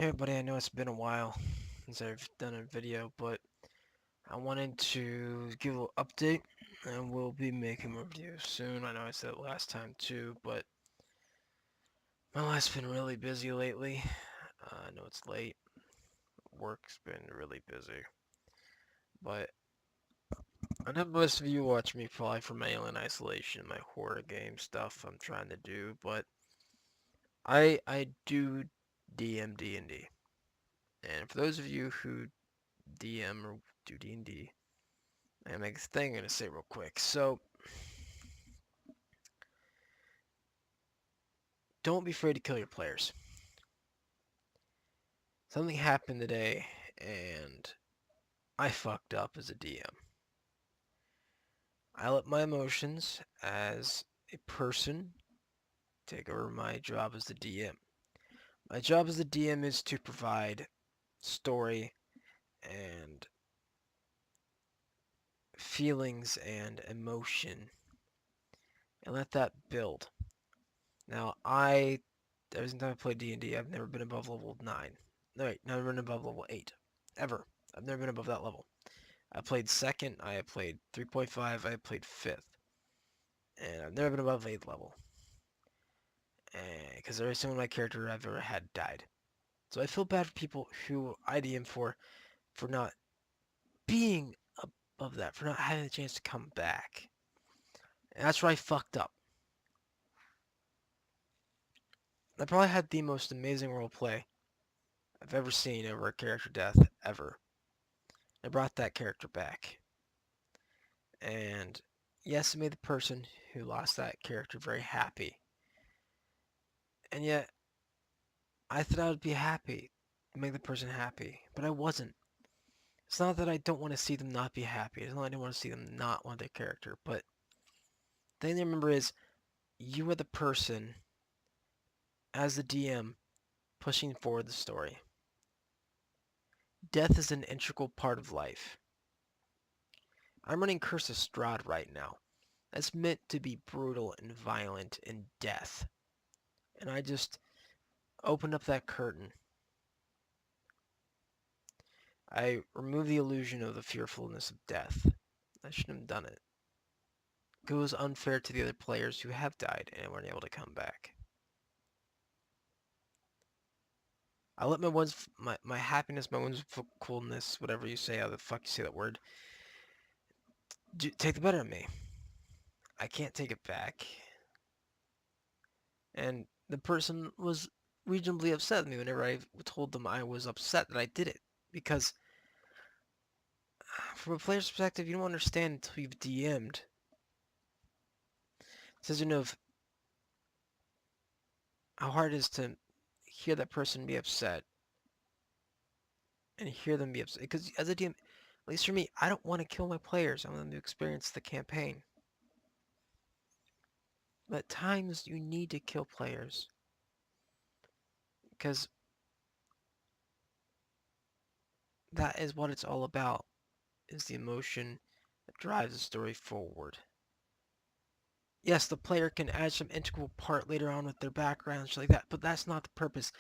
Hey everybody, I know it's been a while since I've done a video, but I wanted to give a little update, and we'll be making more videos soon. I know I said it last time too, but my life's been really busy lately. I know it's late. Work's been really busy, but I know most of you watch me probably for my Alien Isolation, my horror game stuff I'm trying to do, but I do DM D&D. And for those of you who DM or do D&D, and make this thing I'm gonna say real quick. So don't be afraid to kill your players. Something happened today and I fucked up as a DM. I let my emotions as a person take over my job as the DM. My job as the DM is to provide story and feelings and emotion and let that build. Now, every time I play D&D, I've never been above level 9. No, wait, never been above level 8. Ever. I've never been above that level. I played second, I have played 3.5, I have played fifth. And I've never been above 8th level. Because every single my character I've ever had died. So I feel bad for people who I DM for not being above that, for not having the chance to come back. And that's where I fucked up. I probably had the most amazing role play I've ever seen over a character death ever. I brought that character back. And yes, it made the person who lost that character very happy. And yet, I thought I would be happy, make the person happy, but I wasn't. It's not that I don't want to see them not be happy. It's not that I don't want to see them not want their character, but the thing to remember is you are the person, as the DM, pushing forward the story. Death is an integral part of life. I'm running Curse of Strahd right now. That's meant to be brutal and violent and death. And I just opened up that curtain. I removed the illusion of the fearfulness of death. I shouldn't have done it. It was unfair to the other players who have died and weren't able to come back. I let my happiness, my whimsicalness, whatever you say, how the fuck you say that word, take the better of me. I can't take it back. And the person was reasonably upset with me whenever I told them I was upset that I did it. Because from a player's perspective, you don't understand until you've DM'd. Decision of how hard it is to hear that person be upset and hear them be upset. Because as a DM, at least for me, I don't want to kill my players. I want them to experience the campaign. But at times, you need to kill players. Because that is what it's all about, is the emotion that drives the story forward. Yes, the player can add some integral part later on with their background, shit like that, but that's not the purpose.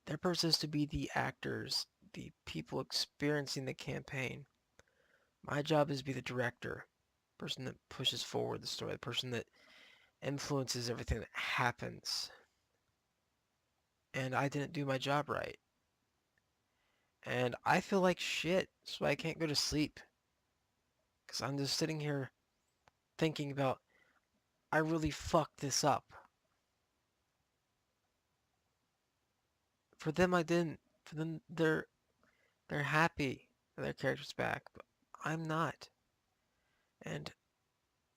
Their purpose is to be the actors, the people experiencing the campaign. My job is to be the director, the person that pushes forward the story, the person that influences everything that happens. And I didn't do my job right. And I feel like shit, so I can't go to sleep. Because I'm just sitting here thinking about, I really fucked this up. For them, I didn't. For them, they're happy that their character's back, but I'm not. And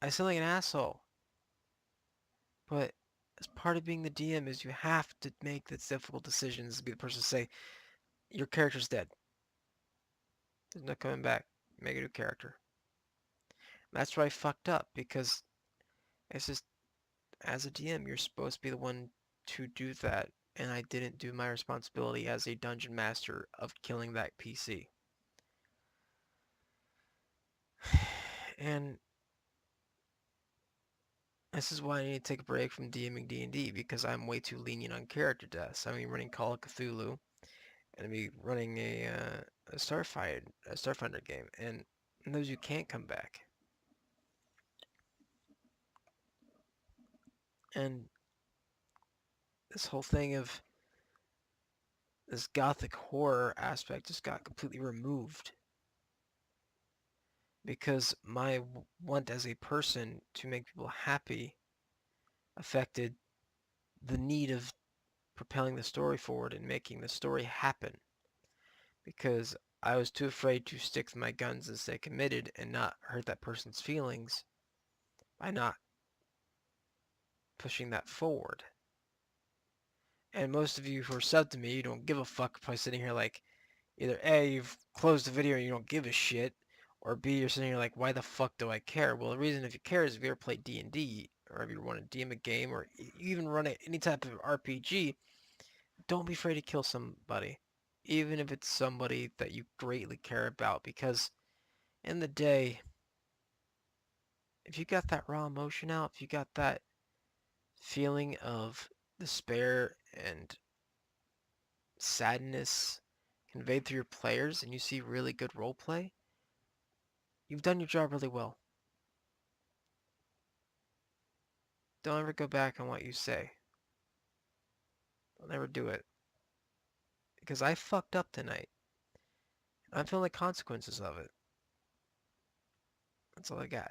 I sound like an asshole. But as part of being the DM is you have to make the difficult decisions to be the person to say, your character's dead. There's no coming back. Make a new character. That's where I fucked up because it's just, as a DM, you're supposed to be the one to do that. And I didn't do my responsibility as a dungeon master of killing that PC. And this is why I need to take a break from DMing D&D because I'm way too lenient on character deaths. I mean, running Call of Cthulhu and be running a Starfinder game, and those you can't come back. And this whole thing of this gothic horror aspect just got completely removed because my want as a person to make people happy affected the need of propelling the story forward and making the story happen because I was too afraid to stick to my guns and stay committed and not hurt that person's feelings by not pushing that forward. And most of you who are sub to me, you don't give a fuck by sitting here like, either A, you've closed the video and you don't give a shit, or B, you're sitting here like, why the fuck do I care? Well, the reason if you care is if you ever play D&D, or if you want to DM a game, or you even run any type of RPG, don't be afraid to kill somebody, even if it's somebody that you greatly care about, because in the day, if you got that raw emotion out, if you got that feeling of despair and sadness conveyed through your players and you see really good roleplay, you've done your job really well. Don't ever go back on what you say. Don't ever do it. Because I fucked up tonight. I'm feeling the consequences of it. That's all I got.